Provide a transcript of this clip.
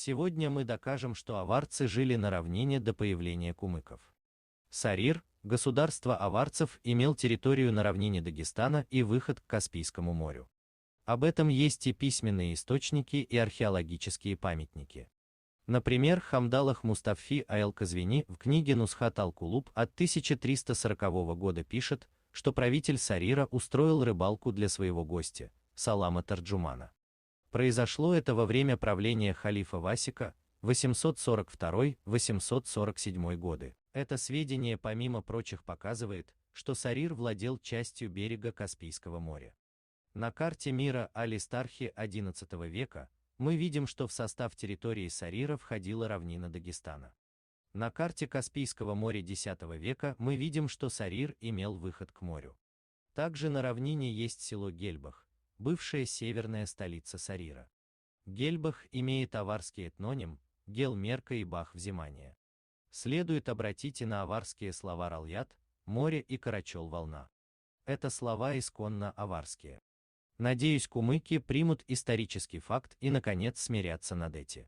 Сегодня мы докажем, что аварцы жили на равнине до появления кумыков. Сарир, государство аварцев, имел территорию на равнине Дагестана и выход к Каспийскому морю. Об этом есть и письменные источники, и археологические памятники. Например, Хамдалах Мустафи Айл-Казвини в книге Нусхат ал-Кулуб от 1340 года пишет, что правитель Сарира устроил рыбалку для своего гостя, Салама Тарджумана. Произошло это во время правления халифа Васика, 842-847 годы. Это сведение помимо прочих показывает, что Сарир владел частью берега Каспийского моря. На карте мира Алистархи XI века мы видим, что в состав территории Сарира входила равнина Дагестана. На карте Каспийского моря X века мы видим, что Сарир имел выход к морю. Также на равнине есть село Гельбах, бывшая северная столица Сарира. Гельбах имеет аварский этноним Гел-Мерка и Бах-Взимание. Следует обратить и на аварские слова Ральят, море и Карачел-волна. Это слова исконно аварские. Надеюсь, кумыки примут исторический факт и, наконец, смирятся над этим.